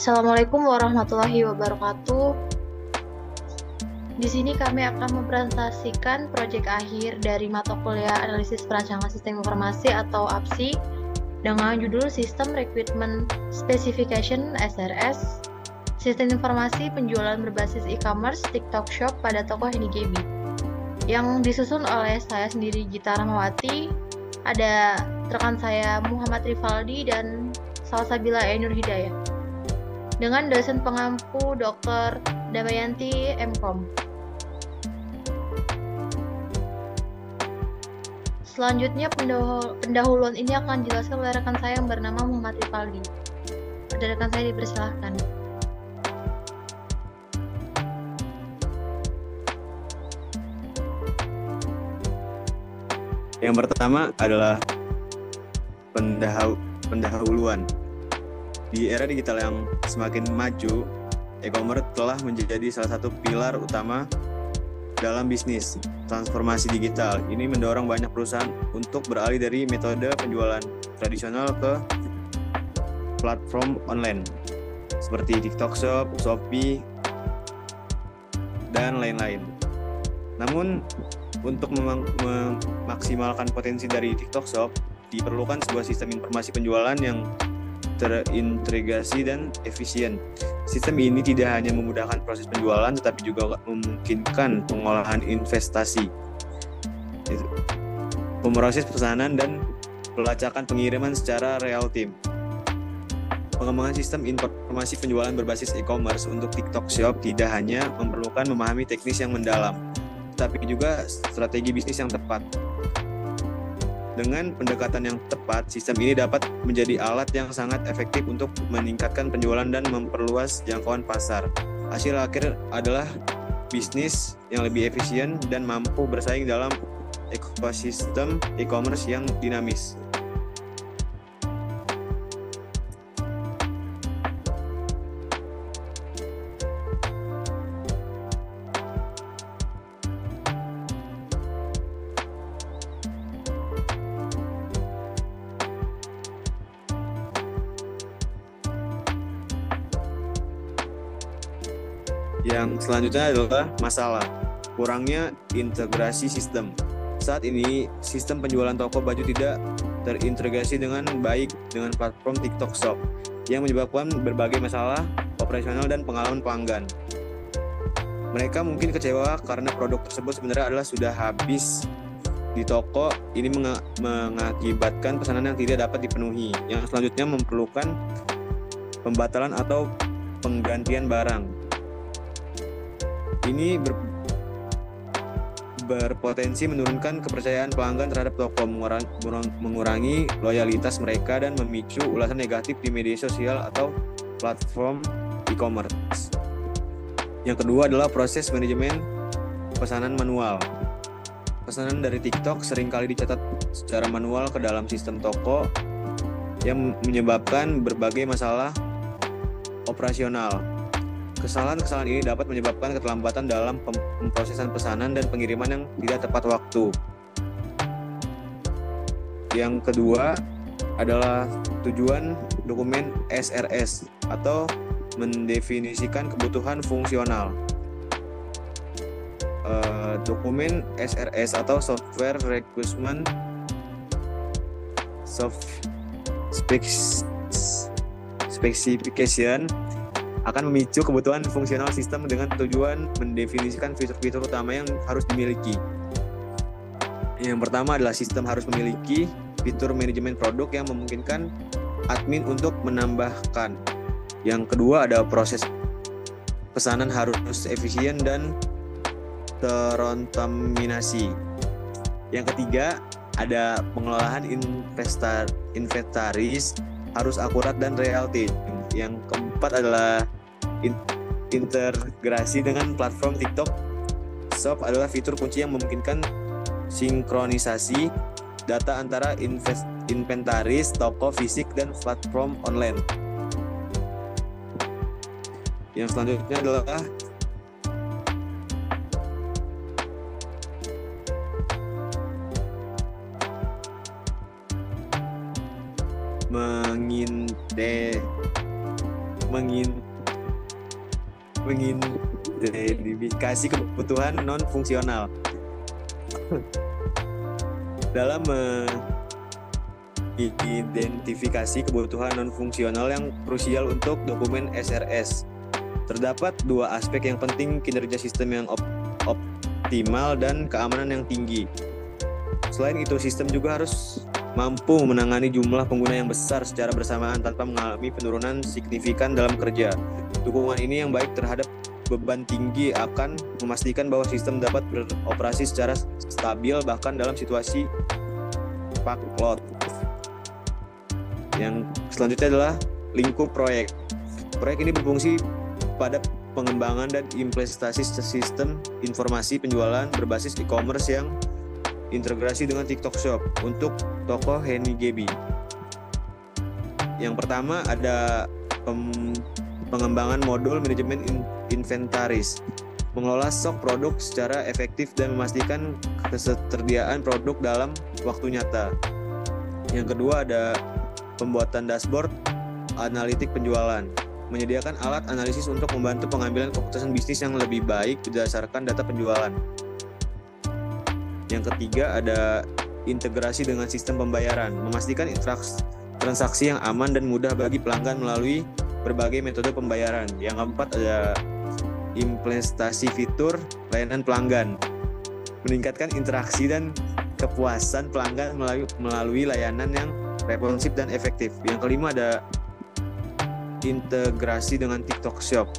Assalamualaikum warahmatullahi wabarakatuh. Di sini kami akan mempresentasikan proyek akhir dari mata kuliah Analisis Perancangan Sistem Informasi atau APSI dengan judul System Requirement Specification (SRS), Sistem Informasi Penjualan Berbasis E-commerce TikTok Shop pada toko NIGB, yang disusun oleh saya sendiri Gita Rahmawati, ada rekan saya Muhammad Rifaldi dan Salsabila Nur Hidayah, dengan dosen pengampu Dr. Damayanti MKom. Selanjutnya pendahuluan ini akan dijelaskan oleh rekan saya yang bernama Muhammad Rifaldi. Ada rekan saya dipersilahkan. Yang pertama adalah pendahuluan. Di era digital yang semakin maju, e-commerce telah menjadi salah satu pilar utama dalam bisnis transformasi digital. Ini mendorong banyak perusahaan untuk beralih dari metode penjualan tradisional ke platform online seperti TikTok Shop, Shopee, dan lain-lain. Namun, untuk memaksimalkan potensi dari TikTok Shop, diperlukan sebuah sistem informasi penjualan yang terintegrasi dan efisien. Sistem ini tidak hanya memudahkan proses penjualan, tetapi juga memungkinkan pengolahan investasi, pemrosesan pesanan, dan pelacakan pengiriman secara real time. Pengembangan sistem informasi penjualan berbasis e-commerce untuk TikTok Shop tidak hanya memerlukan memahami teknis yang mendalam, tetapi juga strategi bisnis yang tepat. Dengan pendekatan yang tepat, sistem ini dapat menjadi alat yang sangat efektif untuk meningkatkan penjualan dan memperluas jangkauan pasar. Hasil akhir adalah bisnis yang lebih efisien dan mampu bersaing dalam ekosistem e-commerce yang dinamis. Yang selanjutnya adalah masalah kurangnya integrasi sistem. Saat ini, sistem penjualan toko baju tidak terintegrasi dengan baik dengan platform TikTok Shop, yang menyebabkan berbagai masalah operasional dan pengalaman pelanggan. Mereka mungkin kecewa karena produk tersebut sebenarnya adalah sudah habis di toko. Ini mengakibatkan pesanan yang tidak dapat dipenuhi. Yang selanjutnya memerlukan pembatalan atau penggantian barang. Ini berpotensi menurunkan kepercayaan pelanggan terhadap toko, mengurangi loyalitas mereka, dan memicu ulasan negatif di media sosial atau platform e-commerce. Yang kedua adalah proses manajemen pesanan manual. Pesanan dari TikTok seringkali dicatat secara manual ke dalam sistem toko yang menyebabkan berbagai masalah operasional. Kesalahan-kesalahan ini dapat menyebabkan keterlambatan dalam pemrosesan pesanan dan pengiriman yang tidak tepat waktu. Yang kedua adalah tujuan dokumen SRS atau mendefinisikan kebutuhan fungsional. Dokumen SRS atau Software Requirement Specification akan memicu kebutuhan fungsional sistem dengan tujuan mendefinisikan fitur-fitur utama yang harus dimiliki. Yang pertama adalah sistem harus memiliki fitur manajemen produk yang memungkinkan admin untuk menambahkan. Yang kedua ada proses pesanan harus efisien dan terontaminasi. Yang ketiga ada pengelolaan inventaris harus akurat dan real time. Yang keempat adalah integrasi dengan platform TikTok Shop adalah fitur kunci yang memungkinkan sinkronisasi data antara inventaris, toko fisik, dan platform online. Yang selanjutnya adalah mengidentifikasi kebutuhan non fungsional. Dalam mengidentifikasi kebutuhan non fungsional yang krusial untuk dokumen SRS, terdapat dua aspek yang penting: kinerja sistem yang optimal dan keamanan yang tinggi. Selain itu, sistem juga harus mampu menangani jumlah pengguna yang besar secara bersamaan tanpa mengalami penurunan signifikan dalam kerja. Dukungan ini yang baik terhadap beban tinggi akan memastikan bahwa sistem dapat beroperasi secara stabil bahkan dalam situasi backlog. Yang selanjutnya adalah lingkup proyek. Proyek ini berfungsi pada pengembangan dan implementasi sistem informasi penjualan berbasis e-commerce yang integrasi dengan TikTok Shop untuk toko Henny Gaby. Yang pertama ada pengembangan modul manajemen inventaris, mengelola stok produk secara efektif dan memastikan ketersediaan produk dalam waktu nyata. Yang kedua ada pembuatan dashboard analitik penjualan, menyediakan alat analisis untuk membantu pengambilan keputusan bisnis yang lebih baik berdasarkan data penjualan. Yang ketiga ada integrasi dengan sistem pembayaran, memastikan transaksi yang aman dan mudah bagi pelanggan melalui berbagai metode pembayaran. Yang keempat ada implementasi fitur layanan pelanggan, meningkatkan interaksi dan kepuasan pelanggan melalui layanan yang responsif dan efektif. Yang kelima ada integrasi dengan TikTok Shop,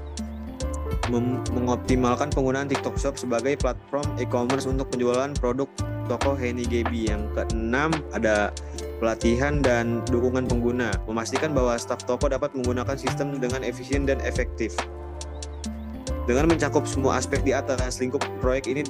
mengoptimalkan penggunaan TikTok Shop sebagai platform e-commerce untuk penjualan produk toko Henny Gaby. Yang keenam ada pelatihan dan dukungan pengguna, memastikan bahwa staf toko dapat menggunakan sistem dengan efisien dan efektif. Dengan mencakup semua aspek di atas, lingkup proyek ini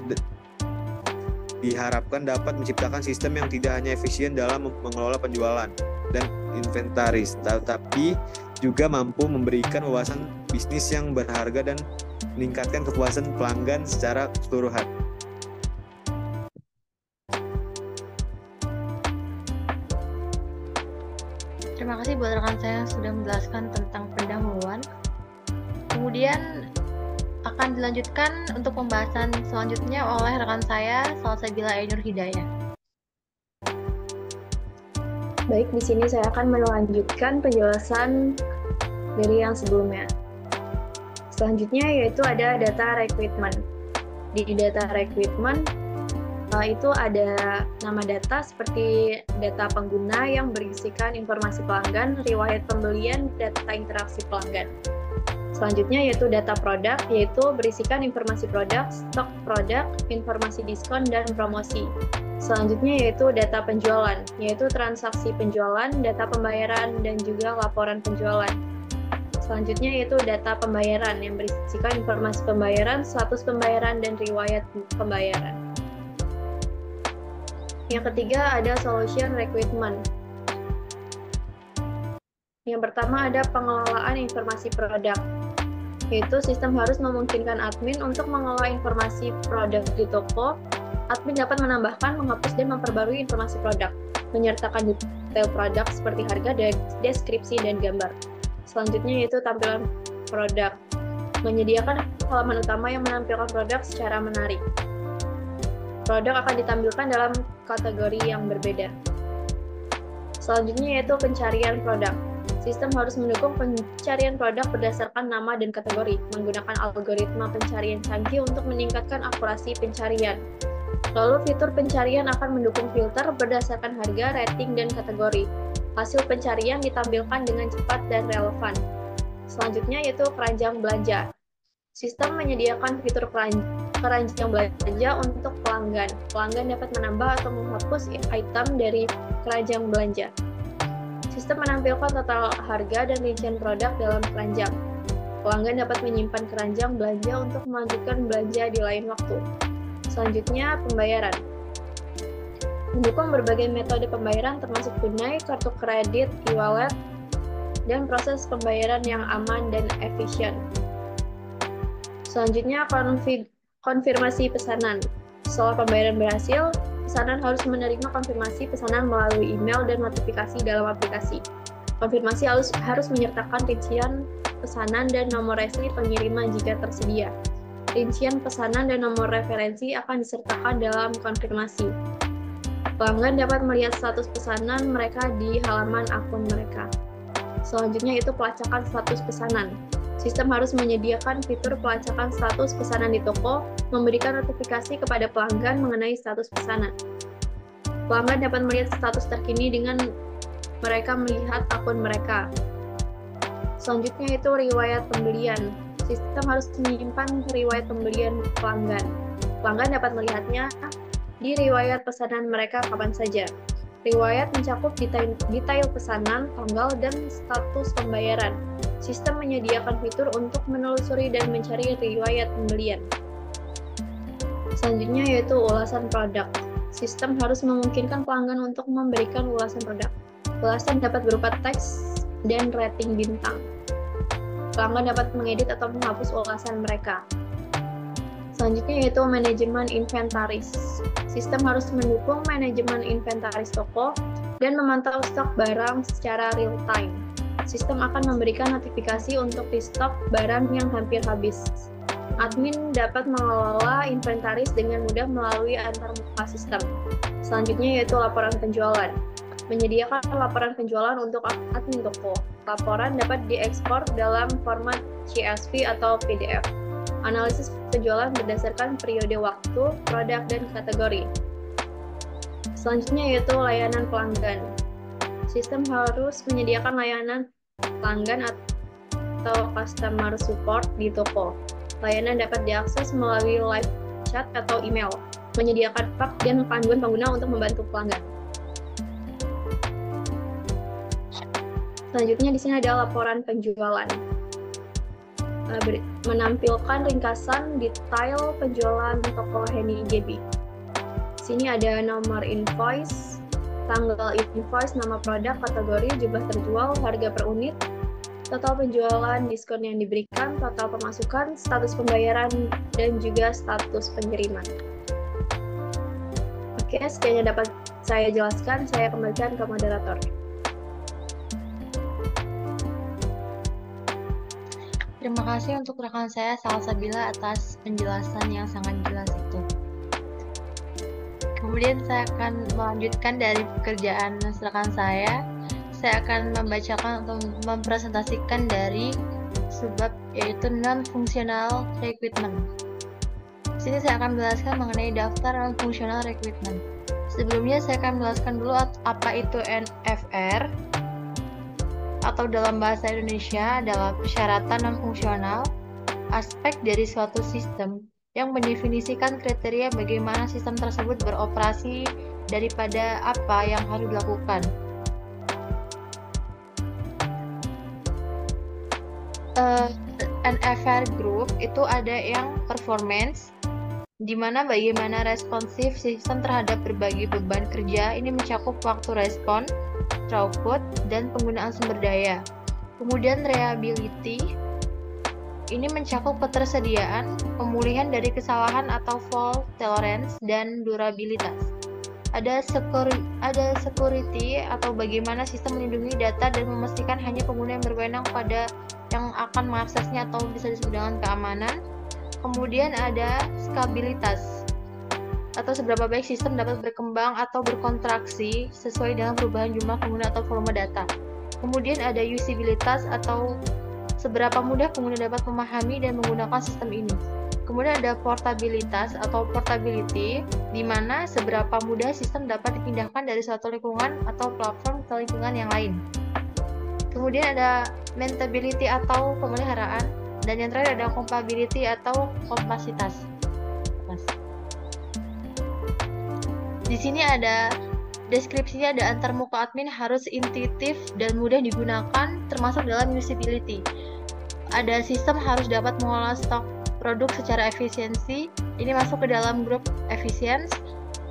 diharapkan dapat menciptakan sistem yang tidak hanya efisien dalam mengelola penjualan dan inventaris, tetapi juga mampu memberikan wawasan bisnis yang berharga dan meningkatkan kepuasan pelanggan secara keseluruhan. Terima kasih buat rekan saya yang sudah menjelaskan tentang pendahuluan. Kemudian akan dilanjutkan untuk pembahasan selanjutnya oleh rekan saya, Salsabila Ainur Hidayah. Baik, di sini saya akan melanjutkan penjelasan dari yang sebelumnya. Selanjutnya yaitu ada data recruitment. Di data recruitment itu ada nama data seperti data pengguna yang berisikan informasi pelanggan, riwayat pembelian, data interaksi pelanggan. Selanjutnya yaitu data produk, yaitu berisikan informasi produk, stok produk, informasi diskon, dan promosi. Selanjutnya yaitu data penjualan, yaitu transaksi penjualan, data pembayaran, dan juga laporan penjualan. Selanjutnya yaitu data pembayaran yang berisikan informasi pembayaran, status pembayaran, dan riwayat pembayaran. Yang ketiga ada solution recruitment. Yang pertama ada pengelolaan informasi produk, yaitu sistem harus memungkinkan admin untuk mengelola informasi produk di toko. Admin dapat menambahkan, menghapus, dan memperbarui informasi produk, menyertakan detail produk seperti harga, deskripsi, dan gambar. Selanjutnya yaitu tampilan produk, menyediakan halaman utama yang menampilkan produk secara menarik. Produk akan ditampilkan dalam kategori yang berbeda. Selanjutnya yaitu pencarian produk. Sistem harus mendukung pencarian produk berdasarkan nama dan kategori, menggunakan algoritma pencarian canggih untuk meningkatkan akurasi pencarian. Lalu fitur pencarian akan mendukung filter berdasarkan harga, rating, dan kategori. Hasil pencarian ditampilkan dengan cepat dan relevan. Selanjutnya yaitu keranjang belanja. Sistem menyediakan fitur keranjang belanja untuk pelanggan. Pelanggan dapat menambah atau menghapus item dari keranjang belanja. Sistem menampilkan total harga dan rincian produk dalam keranjang. Pelanggan dapat menyimpan keranjang belanja untuk melanjutkan belanja di lain waktu. Selanjutnya, pembayaran. Mendukung berbagai metode pembayaran termasuk tunai, kartu kredit, e-wallet, dan proses pembayaran yang aman dan efisien. Selanjutnya, konfirmasi pesanan. Setelah pembayaran berhasil, pesanan harus menerima konfirmasi pesanan melalui email dan notifikasi dalam aplikasi. Konfirmasi harus menyertakan rincian pesanan dan nomor resi pengiriman jika tersedia. Rincian pesanan dan nomor referensi akan disertakan dalam konfirmasi. Pelanggan dapat melihat status pesanan mereka di halaman akun mereka. Selanjutnya itu pelacakan status pesanan. Sistem harus menyediakan fitur pelacakan status pesanan di toko, memberikan notifikasi kepada pelanggan mengenai status pesanan. Pelanggan dapat melihat status terkini dengan mereka melihat akun mereka. Selanjutnya itu riwayat pembelian. Sistem harus menyimpan riwayat pembelian pelanggan. Pelanggan dapat melihatnya di riwayat pesanan mereka kapan saja. Riwayat mencakup detail pesanan, tanggal, dan status pembayaran. Sistem menyediakan fitur untuk menelusuri dan mencari riwayat pembelian. Selanjutnya yaitu ulasan produk. Sistem harus memungkinkan pelanggan untuk memberikan ulasan produk. Ulasan dapat berupa teks dan rating bintang. Pelanggan dapat mengedit atau menghapus ulasan mereka. Selanjutnya yaitu manajemen inventaris. Sistem harus mendukung manajemen inventaris toko dan memantau stok barang secara real time. Sistem akan memberikan notifikasi untuk restock barang yang hampir habis. Admin dapat mengelola inventaris dengan mudah melalui antarmuka sistem. Selanjutnya yaitu laporan penjualan. Menyediakan laporan penjualan untuk admin toko. Laporan dapat diekspor dalam format CSV atau PDF. Analisis penjualan berdasarkan periode waktu, produk, dan kategori. Selanjutnya yaitu layanan pelanggan. Sistem harus menyediakan layanan pelanggan atau customer support di toko. Layanan dapat diakses melalui live chat atau email. Menyediakan pak dan panduan pengguna untuk membantu pelanggan. Selanjutnya di sini ada laporan penjualan. Menampilkan ringkasan detail penjualan toko Henny GB. Sini ada nomor invoice, tanggal invoice, nama produk, kategori, jumlah terjual, harga per unit, total penjualan, diskon yang diberikan, total pemasukan, status pembayaran, dan juga status pengiriman. Oke, sekian yang dapat saya jelaskan. Saya kembalikan ke moderator. Terima kasih untuk rekan saya Salsabila atas penjelasan yang sangat jelas itu. Kemudian saya akan melanjutkan dari pekerjaan rekan saya. Saya akan membacakan atau mempresentasikan dari subbab yaitu non-functional recruitment. Di sini saya akan menjelaskan mengenai daftar non-functional recruitment. Sebelumnya saya akan menjelaskan dulu apa itu NFR. Atau dalam bahasa Indonesia adalah persyaratan non-fungsional, aspek dari suatu sistem yang mendefinisikan kriteria bagaimana sistem tersebut beroperasi daripada apa yang harus dilakukan. NFR group itu ada yang performance, di mana bagaimana responsif sistem terhadap berbagai beban kerja. Ini mencakup waktu respon, throughput, dan penggunaan sumber daya. Kemudian reliability, ini mencakup ketersediaan, pemulihan dari kesalahan atau fault tolerance, dan durabilitas. Ada security atau bagaimana sistem melindungi data dan memastikan hanya pengguna yang berwenang pada yang akan mengaksesnya atau bisa disebut dengan keamanan. Kemudian ada scalabilitas atau seberapa baik sistem dapat berkembang atau berkontraksi sesuai dengan perubahan jumlah pengguna atau volume data. Kemudian ada usabilitas atau seberapa mudah pengguna dapat memahami dan menggunakan sistem ini. Kemudian ada portabilitas atau portability, di mana seberapa mudah sistem dapat dipindahkan dari suatu lingkungan atau platform ke lingkungan yang lain. Kemudian ada maintainability atau pemeliharaan, dan yang terakhir ada compatibility atau kompasitas. Di sini ada deskripsinya, ada antarmuka admin harus intuitif dan mudah digunakan, termasuk dalam usability. Ada sistem harus dapat mengolah stok produk secara efisiensi, ini masuk ke dalam grup efisiensi.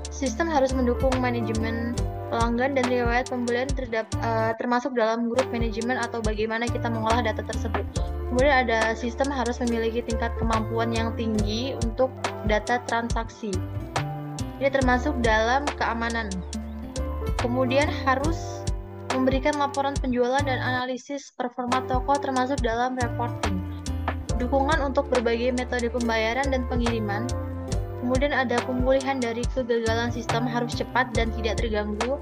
Sistem harus mendukung manajemen pelanggan dan riwayat pembelian termasuk dalam grup manajemen atau bagaimana kita mengolah data tersebut. Kemudian ada sistem harus memiliki tingkat kemampuan yang tinggi untuk data transaksi. Ini termasuk dalam keamanan. Kemudian harus memberikan laporan penjualan dan analisis performa toko termasuk dalam reporting, dukungan untuk berbagai metode pembayaran dan pengiriman. Kemudian ada pemulihan dari kegagalan sistem harus cepat dan tidak terganggu.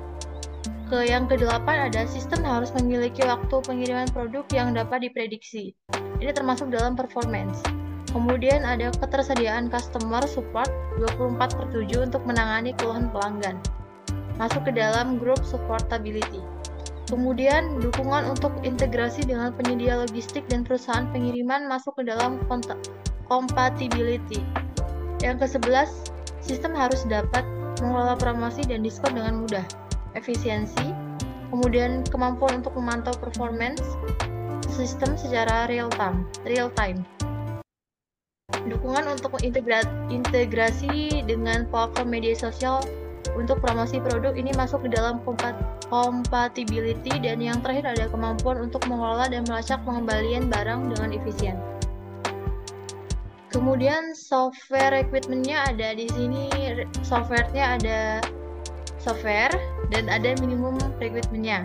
Yang kedelapan ada sistem harus memiliki waktu pengiriman produk yang dapat diprediksi. Ini termasuk dalam performance. Kemudian ada ketersediaan customer support 24/7 untuk menangani keluhan pelanggan. Masuk ke dalam group supportability. Kemudian dukungan untuk integrasi dengan penyedia logistik dan perusahaan pengiriman masuk ke dalam compatibility. Yang ke-11, sistem harus dapat mengelola promosi dan diskon dengan mudah. Efisiensi, kemudian kemampuan untuk memantau performance sistem secara real time. Dukungan untuk integrasi dengan platform media sosial untuk promosi produk ini masuk ke dalam compatibility. Dan yang terakhir ada kemampuan untuk mengelola dan melacak pengembalian barang dengan efisien. Kemudian software requirement-nya ada di sini, software-nya ada software dan ada minimum requirement-nya.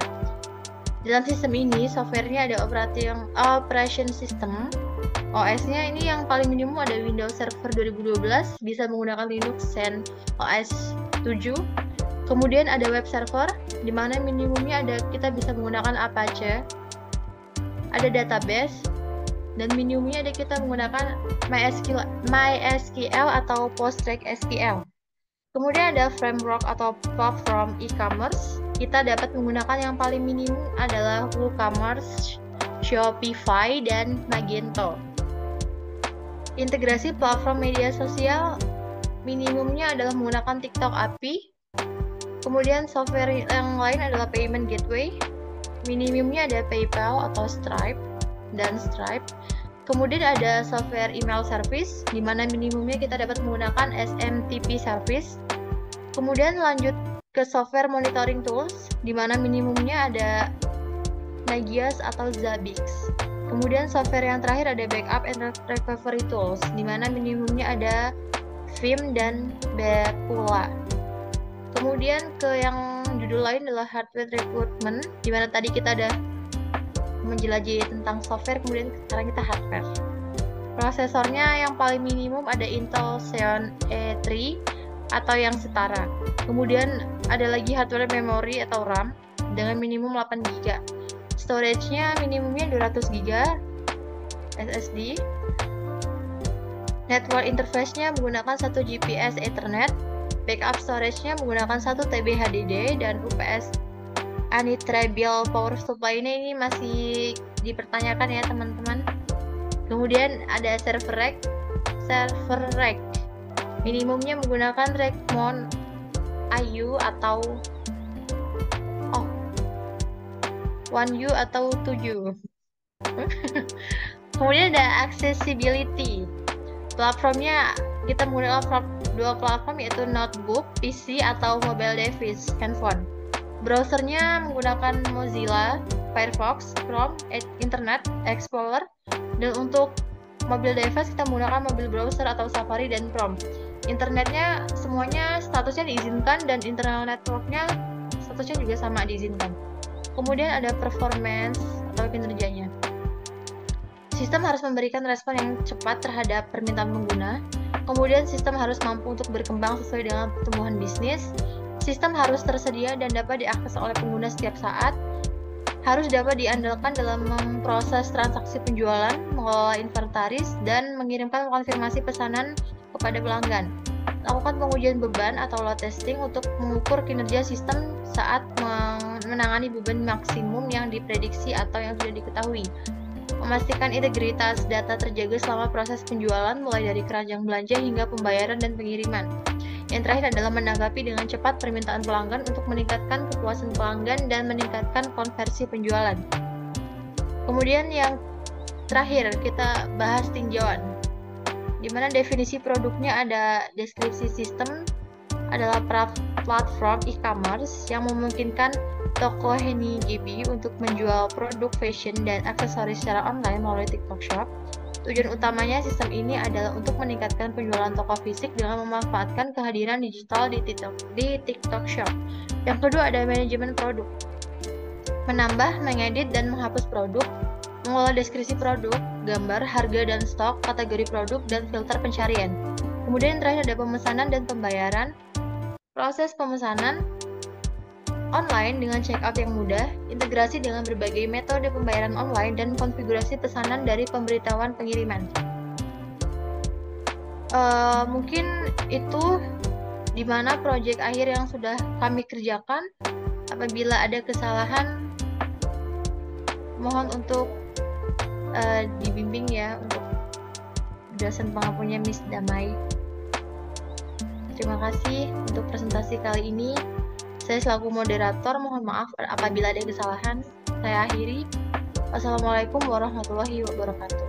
Dalam sistem ini, software-nya ada operation system. OS-nya ini yang paling minimum ada Windows Server 2012, bisa menggunakan Linux dan OS 7. Kemudian ada web server, di mana minimumnya ada kita bisa menggunakan Apache. Ada database, dan minimumnya ada kita menggunakan MySQL atau PostgreSQL. Kemudian ada framework atau platform e-commerce. Kita dapat menggunakan yang paling minimum adalah WooCommerce, Shopify, dan Magento. Integrasi platform media sosial minimumnya adalah menggunakan TikTok API. Kemudian software yang lain adalah payment gateway. Minimumnya ada PayPal atau Stripe. Kemudian ada software email service, di mana minimumnya kita dapat menggunakan SMTP service. Kemudian lanjut ke software monitoring tools, di mana minimumnya ada Nagios atau Zabbix. Kemudian software yang terakhir ada backup and recovery tools, di mana minimumnya ada Vim dan Bepula. Kemudian ke yang judul lain adalah hardware recruitment, di mana tadi kita ada menjelajahi tentang software, kemudian sekarang kita hardware. Prosesornya yang paling minimum ada Intel Xeon E3 atau yang setara. Kemudian ada lagi hardware memory atau RAM dengan minimum 8 GB. Storage-nya minimumnya 200 GB SSD. Network interface-nya menggunakan 1 GPS Ethernet. Backup storage-nya menggunakan 1 TB HDD dan UPS uninterruptible power supply-nya ini masih dipertanyakan ya teman-teman. Kemudian ada server rack. Minimumnya menggunakan rack mount IU atau 1U atau 7. Kemudian ada accessibility. Platformnya kita menggunakan dua platform, yaitu notebook, PC, atau mobile device, handphone. Browsernya menggunakan Mozilla, Firefox, Chrome, Internet Explorer, dan untuk mobile device kita menggunakan mobile browser atau Safari dan Chrome. Internetnya semuanya statusnya diizinkan dan internal networknya statusnya juga sama diizinkan. Kemudian ada performance atau kinerjanya. Sistem harus memberikan respon yang cepat terhadap permintaan pengguna. Kemudian sistem harus mampu untuk berkembang sesuai dengan pertumbuhan bisnis. Sistem harus tersedia dan dapat diakses oleh pengguna setiap saat. Harus dapat diandalkan dalam memproses transaksi penjualan, mengelola inventaris, dan mengirimkan konfirmasi pesanan kepada pelanggan. Lakukan pengujian beban atau load testing untuk mengukur kinerja sistem saat menangani beban maksimum yang diprediksi atau yang sudah diketahui. Memastikan integritas data terjaga selama proses penjualan mulai dari keranjang belanja hingga pembayaran dan pengiriman. Yang terakhir adalah menanggapi dengan cepat permintaan pelanggan untuk meningkatkan kepuasan pelanggan dan meningkatkan konversi penjualan. Kemudian yang terakhir kita bahas tinjauan, di mana definisi produknya ada deskripsi sistem adalah platform e-commerce yang memungkinkan toko Henny GB untuk menjual produk fashion dan aksesoris secara online melalui TikTok Shop. Tujuan utamanya sistem ini adalah untuk meningkatkan penjualan toko fisik dengan memanfaatkan kehadiran digital di TikTok Shop. Yang kedua ada manajemen produk. menambah, mengedit, dan menghapus produk, mengolah deskripsi produk, gambar, harga dan stok, kategori produk, dan filter pencarian. Kemudian yang terakhir ada pemesanan dan pembayaran. Proses pemesanan online dengan checkout yang mudah, integrasi dengan berbagai metode pembayaran online, dan konfigurasi pesanan dari pemberitahuan pengiriman. Mungkin itu di mana proyek akhir yang sudah kami kerjakan. Apabila ada kesalahan, mohon untuk dibimbing ya untuk dosen pengampunya Miss Damai. Terima kasih untuk presentasi kali ini. Saya selaku moderator mohon maaf apabila ada kesalahan. Saya akhiri. Wassalamualaikum warahmatullahi wabarakatuh.